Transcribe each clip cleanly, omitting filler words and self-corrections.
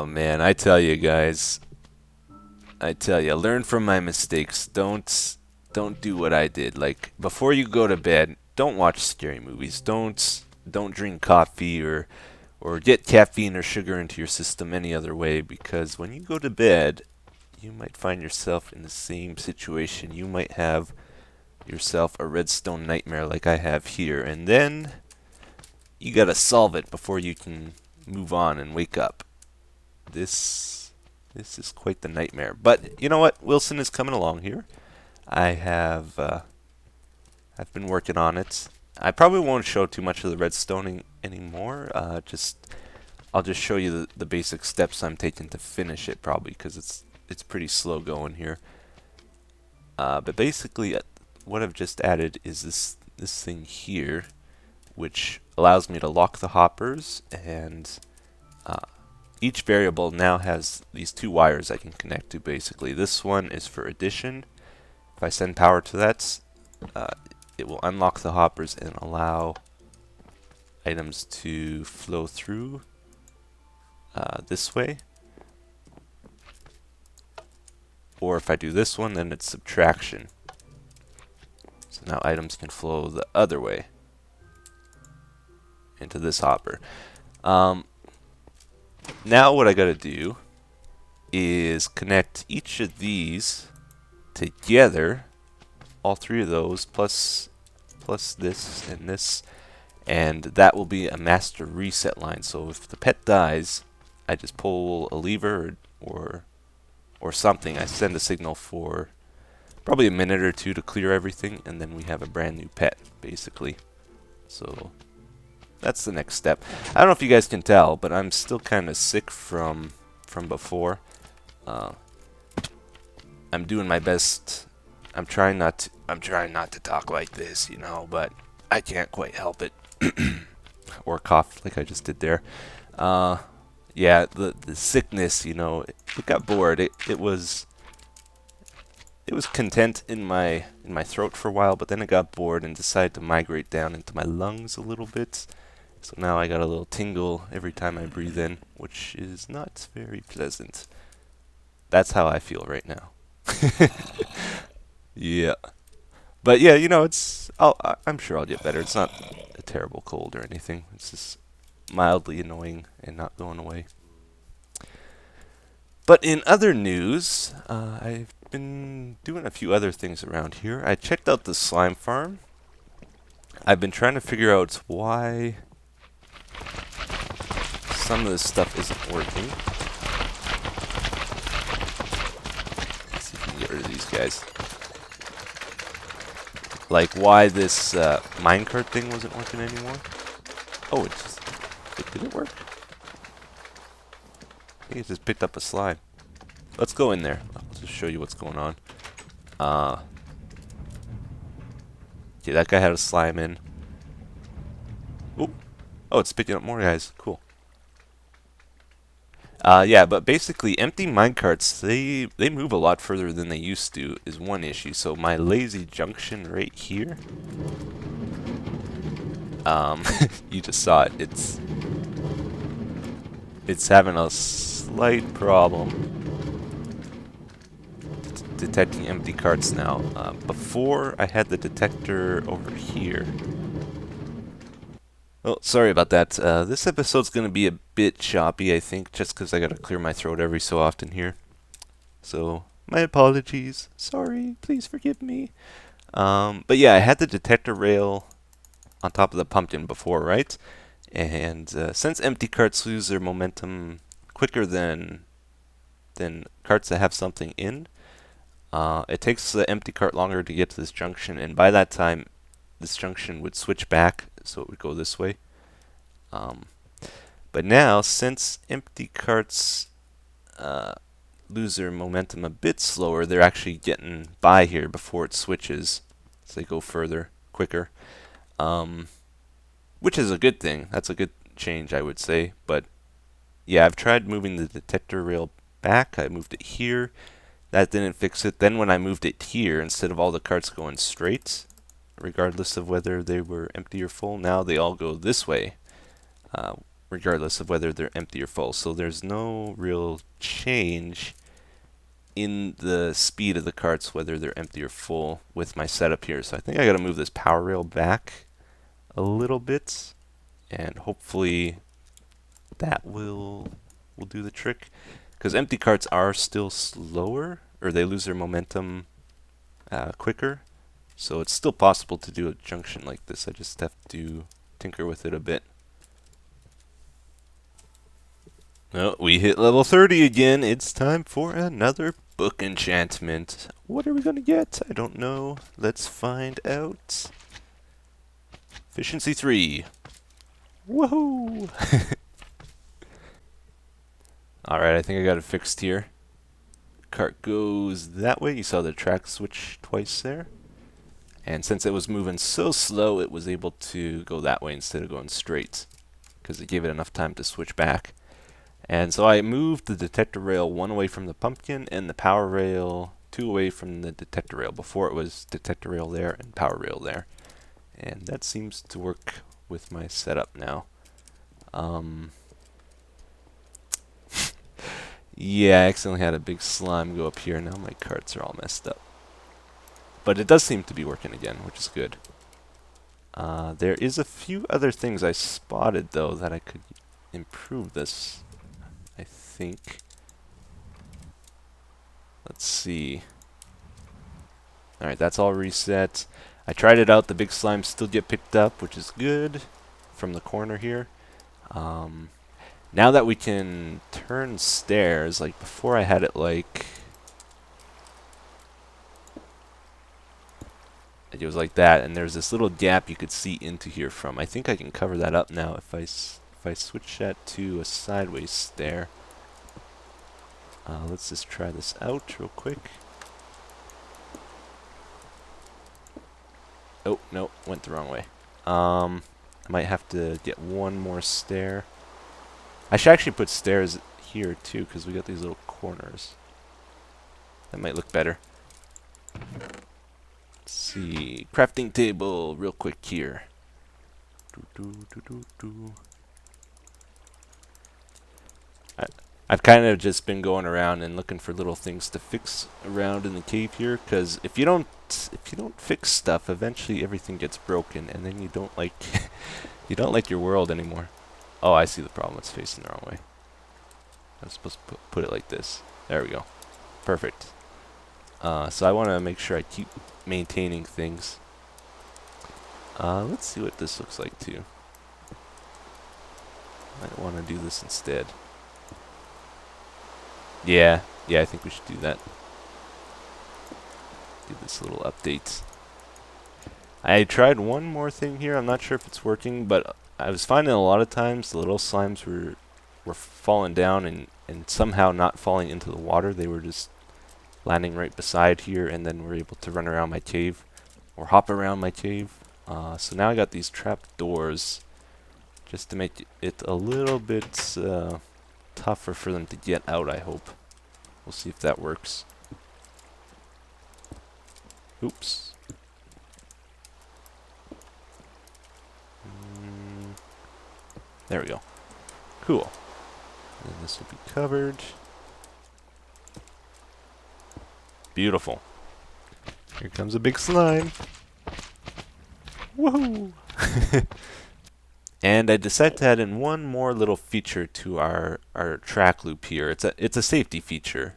Oh man, I tell you guys, I tell you, learn from my mistakes. Don't do what I did. Like before you go to bed, don't watch scary movies. Don't drink coffee or get caffeine or sugar into your system any other way because when you go to bed, you might find yourself in the same situation. You might have yourself a redstone nightmare like I have here, and then you gotta solve it before you can move on and wake up. This is quite the nightmare. But you know what? Wilson is coming along here. I have I've been working on it. I probably won't show too much of the redstoning anymore. I'll just show you the basic steps I'm taking to finish it, probably because it's pretty slow going here. But basically, what I've just added is this thing here, which allows me to lock the hoppers, and uh, each variable now has these two wires I can connect to. Basically, this one is for addition. If I send power to that, uh, it will unlock the hoppers and allow items to flow through this way. Or if I do this one, then it's subtraction. So now items can flow the other way into this hopper. Now what I gotta do is connect each of these together, all three of those, plus this and this, and that will be a master reset line. So if the pet dies, I just pull a lever or something. I send a signal for probably a minute or two to clear everything, and then we have a brand new pet, basically. So that's the next step. I don't know if you guys can tell, but I'm still kind of sick from before. I'm doing my best. I'm trying not to talk like this, you know, but I can't quite help it. Or cough like I just did there. Yeah, the sickness, you know, it got bored. It was content in my throat for a while, but then it got bored and decided to migrate down into my lungs a little bit. So now I got a little tingle every time I breathe in, which is not very pleasant. That's how I feel right now. Yeah. But yeah, you know, I'm sure I'll get better. It's not a terrible cold or anything. It's just mildly annoying and not going away. But in other news, I've been doing a few other things around here. I checked out the slime farm. I've been trying to figure out why some of this stuff isn't working. Let's see if we can get rid of these guys. Like why this minecart thing wasn't working anymore. Oh, it didn't work? I think it just picked up a slime. Let's go in there. I'll just show you what's going on. Okay, that guy had a slime in. Oh, it's picking up more guys. Cool. Yeah, but basically, empty minecarts, they move a lot further than they used to, is one issue. So my lazy junction right here, you just saw it. It's having a slight problem detecting empty carts now. Before, I had the detector over here. Oh, sorry about that. This episode's going to be a bit choppy, I think, just because I got to clear my throat every so often here. So, my apologies. Sorry, please forgive me. But yeah, I had the detector rail on top of the pumpkin before, right? And since empty carts lose their momentum quicker than carts that have something in, it takes the empty cart longer to get to this junction, and by that time, this junction would switch back, so it would go this way. But now, since empty carts lose their momentum a bit slower, they're actually getting by here before it switches, so they go further, quicker. Which is a good thing. That's a good change, I would say. But yeah, I've tried moving the detector rail back. I moved it here. That didn't fix it. Then when I moved it here, instead of all the carts going straight, regardless of whether they were empty or full, now they all go this way, regardless of whether they're empty or full. So there's no real change in the speed of the carts, whether they're empty or full, with my setup here. So I think I got to move this power rail back a little bit, and hopefully that will do the trick. Because empty carts are still slower, or they lose their momentum quicker. So it's still possible to do a junction like this. I just have to tinker with it a bit. Oh, we hit level 30 again. It's time for another book enchantment. What are we going to get? I don't know. Let's find out. Efficiency 3. Woohoo! Alright, I think I got it fixed here. Cart goes that way. You saw the track switch twice there. And since it was moving so slow, it was able to go that way instead of going straight, because it gave it enough time to switch back. And so I moved the detector rail 1 away from the pumpkin and the power rail 2 away from the detector rail. Before it was detector rail there and power rail there. And that seems to work with my setup now. Yeah, I accidentally had a big slime go up here. Now my carts are all messed up. But it does seem to be working again, which is good. There is a few other things I spotted, though, that I could improve this, I think. Let's see. Alright, that's all reset. I tried it out. The big slimes still get picked up, which is good, from the corner here. Now that we can turn stairs, like before I had it like... it was like that, and there's this little gap you could see into here from. I think I can cover that up now if I switch that to a sideways stair. Let's just try this out real quick. Oh, no, went the wrong way. I might have to get one more stair. I should actually put stairs here too, because we got these little corners. That might look better. Let's see, crafting table real quick here. I've kind of just been going around and looking for little things to fix around in the cave here, because if you don't fix stuff, eventually everything gets broken, and then you don't like you don't like your world anymore. Oh, I see the problem. It's facing the wrong way. I was supposed to put it like this. There we go. Perfect. So I want to make sure I keep maintaining things. Let's see what this looks like too. Might want to do this instead. Yeah, I think we should do that. Do this little update. I tried one more thing here. I'm not sure if it's working, but I was finding a lot of times the little slimes were falling down and somehow not falling into the water. They were just landing right beside here, and then we're able to run around my cave or hop around my cave. So now I got these trap doors just to make it a little bit tougher for them to get out, I hope. We'll see if that works. Oops. There we go. Cool. And this will be covered. Beautiful. Here comes a big slime. Woohoo! And I decided to add in one more little feature to our track loop here. It's a safety feature.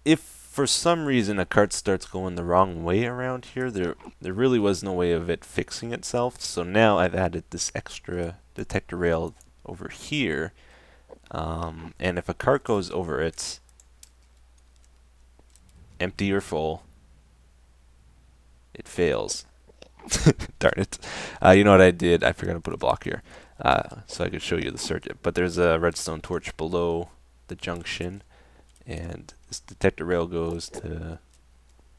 If for some reason a cart starts going the wrong way around here, there really was no way of it fixing itself. So now I've added this extra detector rail over here. And if a cart goes over it, empty or full, it fails. Darn it. You know what I did? I forgot to put a block here so I could show you the circuit. But there's a redstone torch below the junction, and this detector rail goes to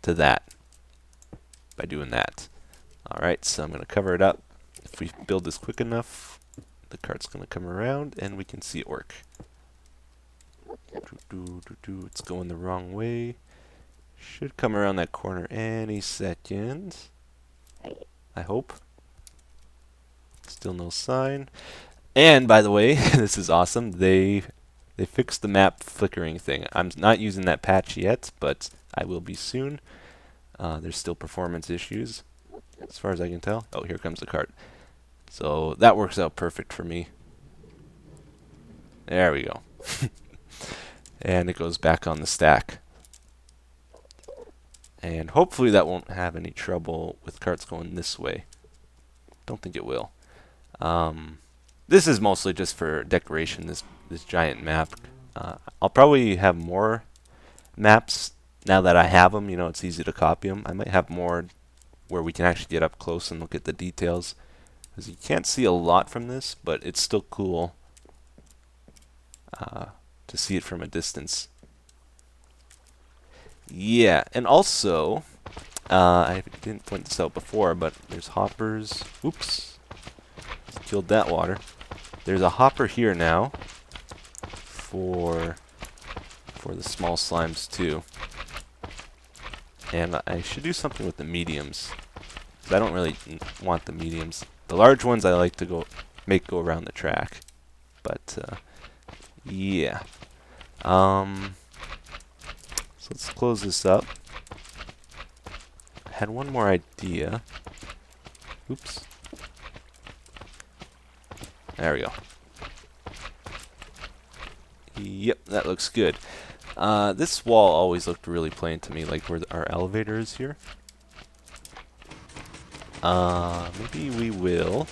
that by doing that. Alright, so I'm going to cover it up. If we build this quick enough, the cart's going to come around and we can see it work. It's going the wrong way. Should come around that corner any second. I hope. Still no sign. And by the way, this is awesome. They fixed the map flickering thing. I'm not using that patch yet, but I will be soon. There's still performance issues, as far as I can tell. Oh, here comes the cart. So that works out perfect for me. There we go. And it goes back on the stack. And hopefully that won't have any trouble with carts going this way. Don't think it will. This is mostly just for decoration, this giant map. I'll probably have more maps now that I have them. You know, it's easy to copy them. I might have more where we can actually get up close and look at the details. Because you can't see a lot from this, but it's still cool to see it from a distance. Yeah, and also, I didn't point this out before, but there's hoppers. Oops, killed that water. There's a hopper here now for the small slimes too. And I should do something with the mediums, because I don't really want the mediums. The large ones I like to make go around the track. But yeah. So let's close this up. I had one more idea. Oops. There we go. Yep, that looks good. This wall always looked really plain to me, like where our elevator is here. Maybe we will.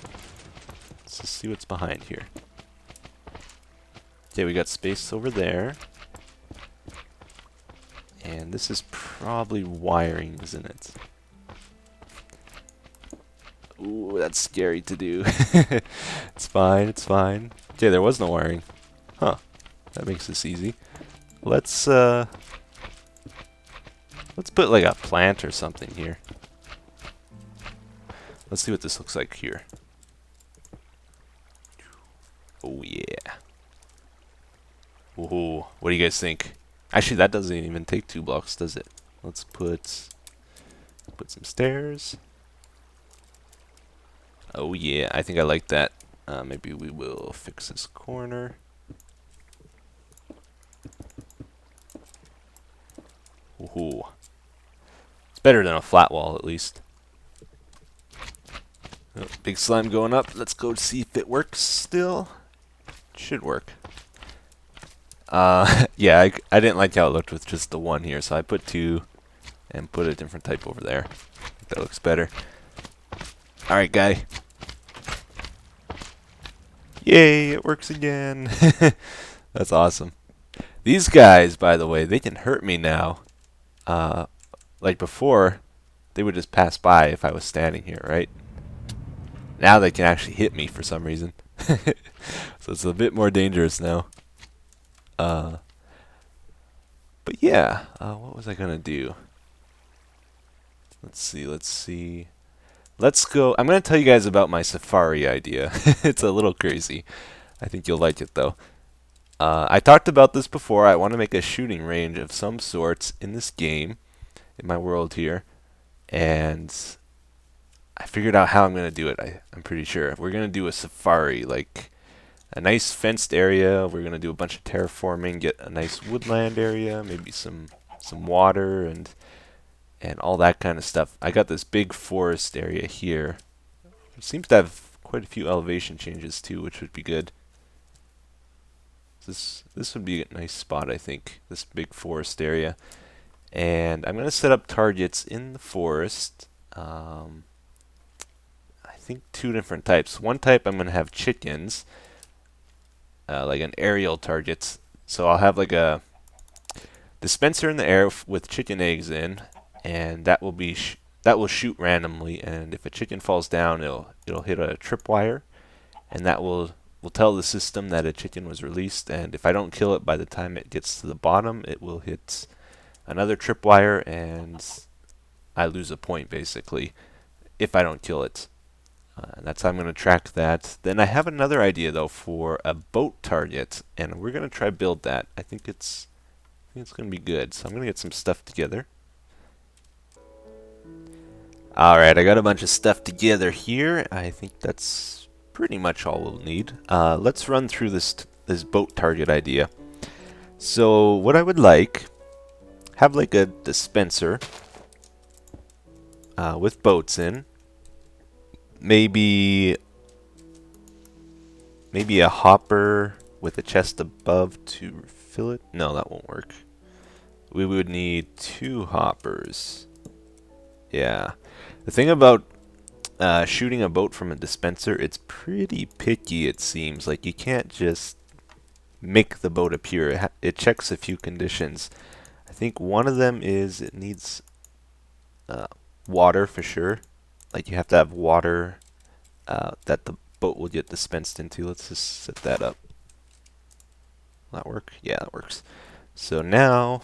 Let's just see what's behind here. Okay, we got space over there. And this is probably wiring, isn't it? Ooh, that's scary to do. It's fine, it's fine. Okay, there was no wiring. Huh. That makes this easy. Let's put like a plant or something here. Let's see what this looks like here. Oh yeah. Ooh, what do you guys think? Actually, that doesn't even take 2 blocks, does it? Let's put some stairs. Oh yeah, I think I like that. Maybe we will fix this corner. Ooh. It's better than a flat wall, at least. Oh, big slime going up. Let's go see if it works still. Should work. Yeah, I didn't like how it looked with just the one here, so I put 2 and put a different type over there. I think that looks better. Alright, guy. Yay, it works again. That's awesome. These guys, by the way, they can hurt me now. Like before, they would just pass by if I was standing here, right? Now they can actually hit me for some reason. So it's a bit more dangerous now. But yeah, what was I gonna do? Let's see. Let's go. I'm gonna tell you guys about my safari idea. It's a little crazy. I think you'll like it though. I talked about this before. I want to make a shooting range of some sorts in this game, in my world here, and I figured out how I'm gonna do it. I'm pretty sure we're gonna do a safari, like a nice fenced area. We're gonna do a bunch of terraforming, get a nice woodland area, maybe some water and all that kind of stuff. I got this big forest area here. It seems to have quite a few elevation changes too, which would be good. This would be a nice spot, I think. This big forest area, and I'm gonna set up targets in the forest. I think 2 different types. One type I'm gonna have chickens. Like an aerial target. So I'll have like a dispenser in the air with chicken eggs in, and that will be that will shoot randomly. And if a chicken falls down, it'll hit a tripwire, and that will tell the system that a chicken was released. And if I don't kill it by the time it gets to the bottom, it will hit another tripwire, and I lose a point basically if I don't kill it. That's how I'm going to track that. Then I have another idea though for a boat target, and we're going to try build that. I think it's going to be good. So I'm going to get some stuff together. Alright, I got a bunch of stuff together here. I think that's pretty much all we'll need. Let's run through this boat target idea. So what I would have like a dispenser with boats in. Maybe a hopper with a chest above to fill it. No, that won't work. We would need 2 hoppers. Yeah. The thing about shooting a boat from a dispenser, it's pretty picky, it seems. Like, you can't just make the boat appear. It checks a few conditions. I think one of them is it needs water for sure. Like, you have to have water that the boat will get dispensed into. Let's just set that up. Will that work? Yeah, that works. So now,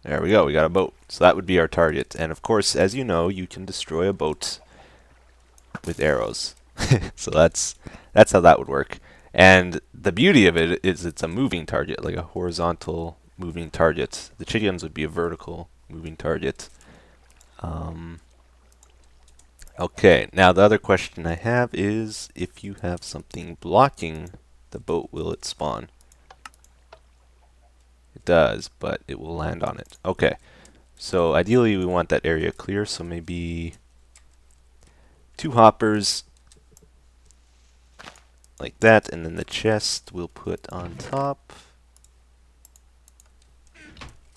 there we go. We got a boat. So that would be our target. And of course, as you know, you can destroy a boat with arrows. So that's how that would work. And the beauty of it is it's a moving target, like a horizontal moving target. The chickens would be a vertical moving target. Okay, now the other question I have is if you have something blocking the boat, will it spawn? It does, but it will land on it. Okay, so ideally we want that area clear, so maybe 2 hoppers like that, and then the chest we'll put on top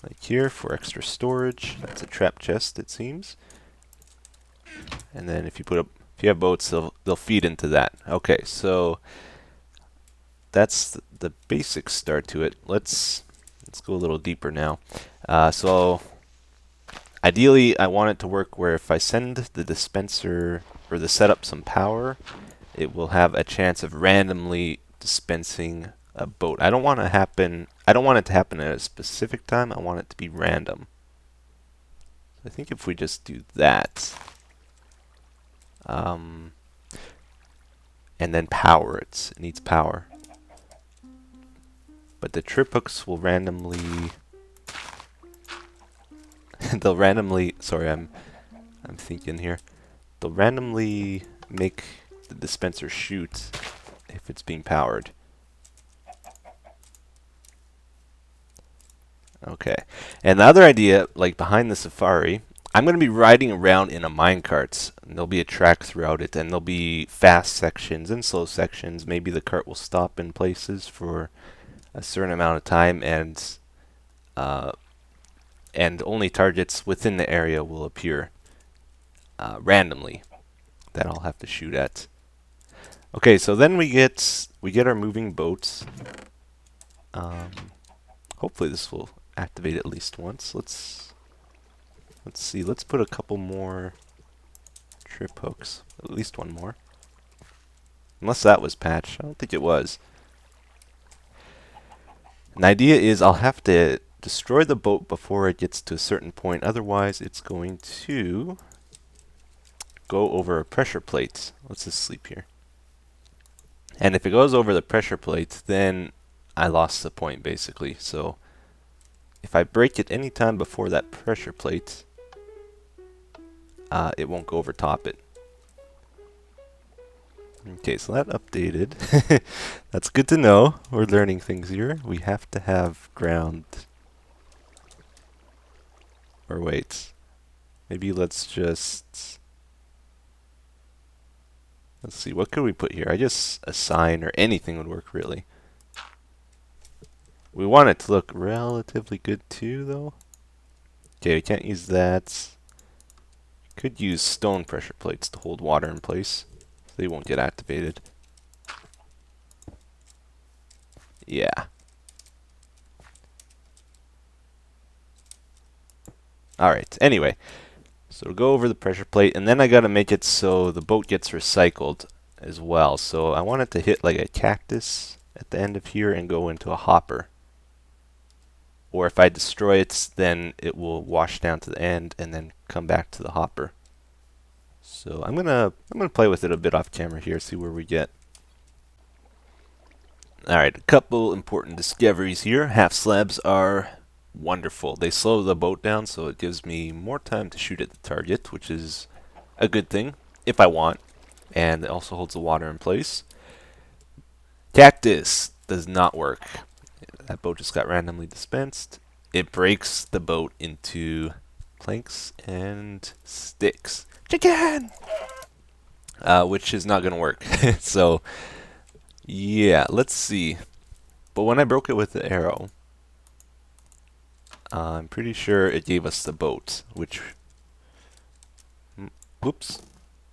like here for extra storage. That's a trap chest, it seems. And then if you have boats, they'll feed into that. Okay, so that's the basic start to it. Let's go a little deeper now. So ideally, I want it to work where if I send the dispenser or the setup some power, it will have a chance of randomly dispensing a boat. I don't want it to happen at a specific time. I want it to be random. I think if we just do that, and then power it needs power. But the trip hooks will randomly sorry, I'm thinking here. They'll randomly make the dispenser shoot if it's being powered. Okay. And the other idea, like behind the safari, I'm going to be riding around in a minecart. There'll be a track throughout it, and there'll be fast sections and slow sections. Maybe the cart will stop in places for a certain amount of time, and only targets within the area will appear randomly that I'll have to shoot at. Okay, so then we get our moving boats. Hopefully this will activate at least once. Let's see. Let's put a couple more trip hooks. At least one more. Unless that was patched. I don't think it was. An idea is I'll have to destroy the boat before it gets to a certain point. Otherwise, it's going to go over a pressure plate. Let's just sleep here. And if it goes over the pressure plate, then I lost the point, basically. So if I break it any time before that pressure plate, it won't go over top it. Okay, so that updated. That's good to know. We're learning things here. We have to have ground. Or wait. Maybe let's see, what could we put here? I guess a sign or anything would work, really. We want it to look relatively good too, though. Okay, we can't use that. Could use stone pressure plates to hold water in place. So they won't get activated. Yeah. Alright, anyway. So go over the pressure plate, and then I gotta make it so the boat gets recycled as well. So I want it to hit like a cactus at the end of here and go into a hopper. Or if I destroy it, then it will wash down to the end and then come back to the hopper. So I'm gonna play with it a bit off camera here, see where we get. Alright, a couple important discoveries here. Half slabs are wonderful. They slow the boat down, so it gives me more time to shoot at the target, which is a good thing, if I want. and it also holds the water in place. Cactus does not work. That boat just got randomly dispensed. It breaks the boat into planks and sticks. Chicken! Which is not going to work. So, yeah, let's see. But when I broke it with the arrow, I'm pretty sure it gave us the boat, which... Whoops.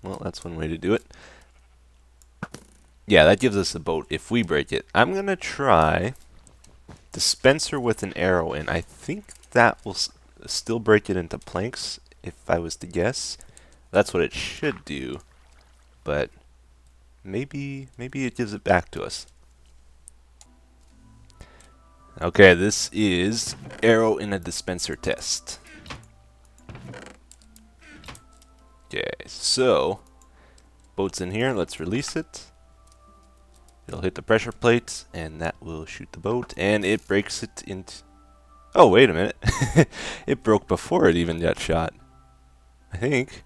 Well, that's one way to do it. Yeah, that gives us the boat if we break it. I'm going to try dispenser with an arrow in. I think that will still break it into planks, if I was to guess. That's what it should do. But maybe it gives it back to us. Okay, this is arrow in a dispenser test. Okay, so boat's in here. Let's release it. It'll hit the pressure plate, and that will shoot the boat, and it breaks it into... Oh, wait a minute. It broke before it even got shot. I think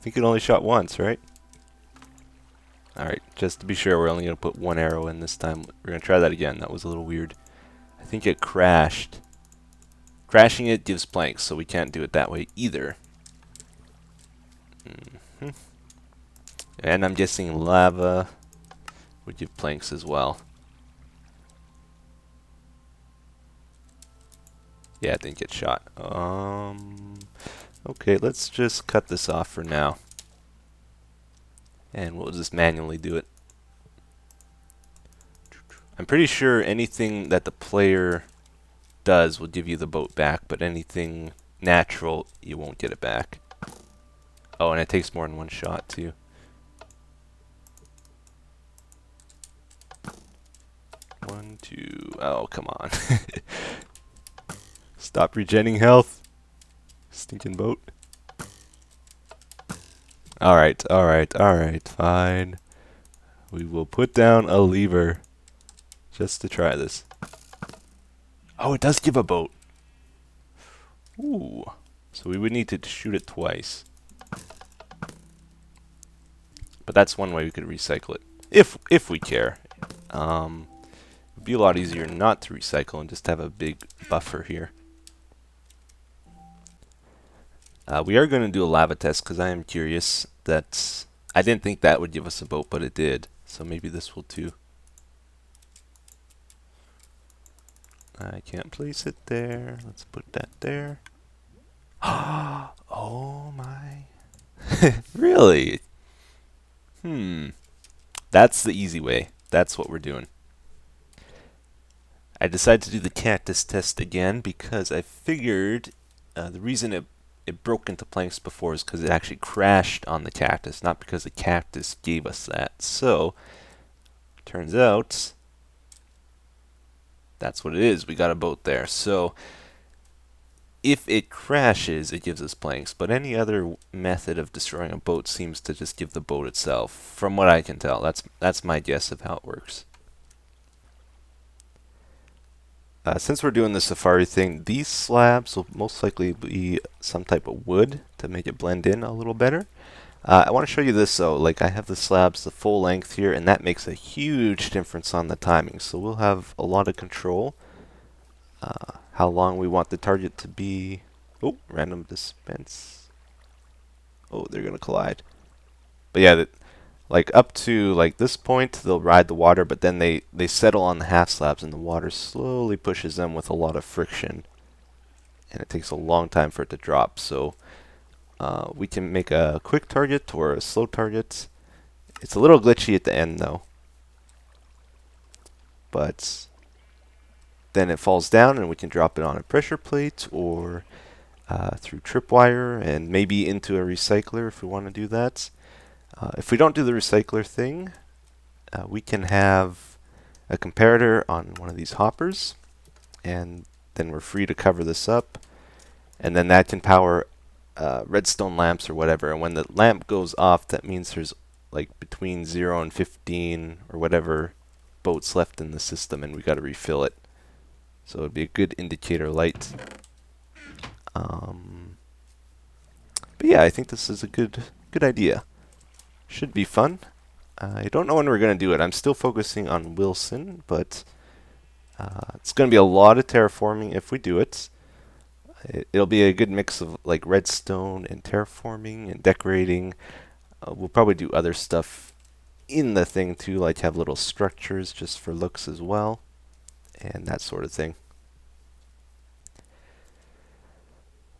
it only shot once, right? Alright, just to be sure, we're only going to put one arrow in this time. We're going to try that again. That was a little weird. I think it crashed. Crashing it gives planks, so we can't do it that way either. And I'm guessing lava would give planks as well. Yeah, it didn't get shot. Okay, let's just cut this off for now. And we'll just manually do it. I'm pretty sure anything that the player does will give you the boat back, but anything natural, you won't get it back. Oh, and it takes more than one shot, too. One, two... Oh, come on. Stop regenning health. Stinking boat. Alright, fine. We will put down a lever just to try this. Oh, it does give a boat. Ooh. So we would need to shoot it twice. But that's one way we could recycle it. If we care. It'd be a lot easier not to recycle and just have a big buffer here. We are going to do a lava test because I am curious. I didn't think that would give us a boat, but it did. So maybe this will too. I can't place it there. Let's put that there. Oh my. Really? That's the easy way. That's what we're doing. I decided to do the cactus test again because I figured the reason it broke into planks before is because it actually crashed on the cactus, not because the cactus gave us that. So, turns out that's what it is. We got a boat there. So, if it crashes, it gives us planks, but any other method of destroying a boat seems to just give the boat itself, from what I can tell. That's my guess of how it works. Since we're doing the safari thing, these slabs will most likely be some type of wood to make it blend in a little better. I want to show you this though. Like, I have the slabs the full length here, and that makes a huge difference on the timing. So we'll have a lot of control. How long we want the target to be. Oh, random dispense. Oh, they're gonna collide. But yeah, like up to like this point, they'll ride the water, but then they settle on the half slabs, and the water slowly pushes them with a lot of friction, and it takes a long time for it to drop. So we can make a quick target or a slow target. It's a little glitchy at the end though, but then it falls down, and we can drop it on a pressure plate or through tripwire, and maybe into a recycler if we want to do that. If we don't do the recycler thing, we can have a comparator on one of these hoppers, and then we're free to cover this up, and then that can power redstone lamps or whatever. And when the lamp goes off, that means there's like between 0 and 15 or whatever boats left in the system, and we got to refill it. So it'd be a good indicator light. But yeah, I think this is a good idea. Should be fun. I don't know when we're going to do it. I'm still focusing on Wilson, but it's going to be a lot of terraforming if we do it. It'll be a good mix of like redstone and terraforming and decorating. We'll probably do other stuff in the thing too, like have little structures just for looks as well, and that sort of thing.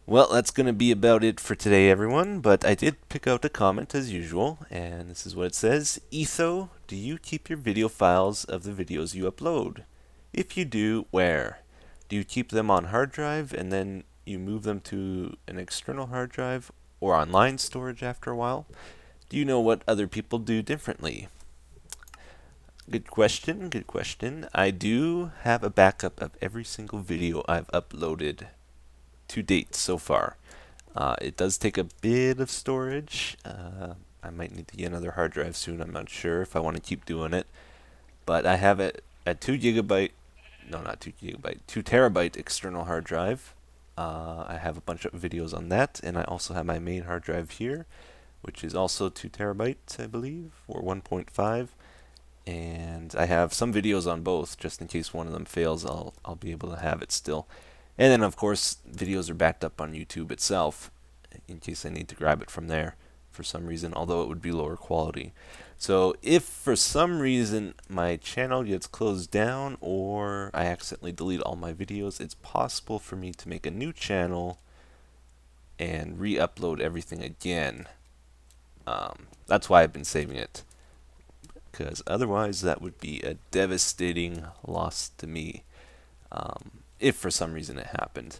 Well, that's going to be about it for today, everyone, but I did pick out a comment as usual, and this is what it says. Etho, do you keep your video files of the videos you upload? If you do, where? Do you keep them on hard drive and then you move them to an external hard drive or online storage after a while? Do you know what other people do differently? Good question, good question. I do have a backup of every single video I've uploaded to date so far. It does take a bit of storage. I might need to get another hard drive soon. I'm not sure if I want to keep doing it. But I have it at 2 gigabyte, no, not 2 gigabyte, 2 terabyte external hard drive. I have a bunch of videos on that, and I also have my main hard drive here, which is also 2 terabytes, I believe, or 1.5. And I have some videos on both, just in case one of them fails. I'll be able to have it still. And then, of course, videos are backed up on YouTube itself, in case I need to grab it from there for some reason, although it would be lower quality. So if for some reason my channel gets closed down or I accidentally delete all my videos, it's possible for me to make a new channel and re-upload everything again. That's why I've been saving it, because otherwise that would be a devastating loss to me. If for some reason it happened.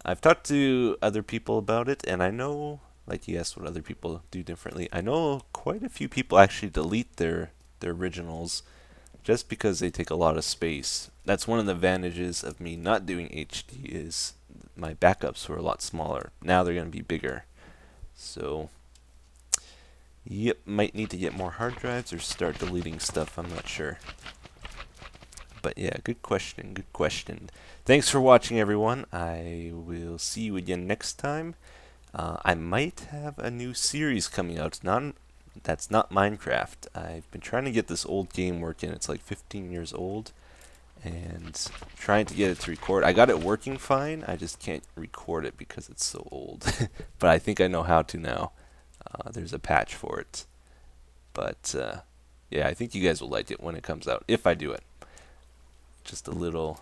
I've talked to other people about it, and I know, like you asked what other people do differently, I know quite a few people actually delete their originals just because they take a lot of space. That's one of the advantages of me not doing HD is my backups were a lot smaller. Now they're going to be bigger. So, yep, might need to get more hard drives or start deleting stuff, I'm not sure. But yeah, good question, good question. Thanks for watching, everyone. I will see you again next time. I might have a new series coming out. That's not Minecraft. I've been trying to get this old game working. It's like 15 years old, and trying to get it to record. I got it working fine. I just can't record it because it's so old. But I think I know how to now. There's a patch for it. But yeah, I think you guys will like it when it comes out, if I do it. Just a little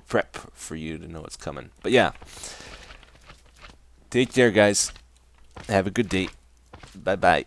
prep for you to know what's coming. But yeah, take care, guys. Have a good day. Bye bye.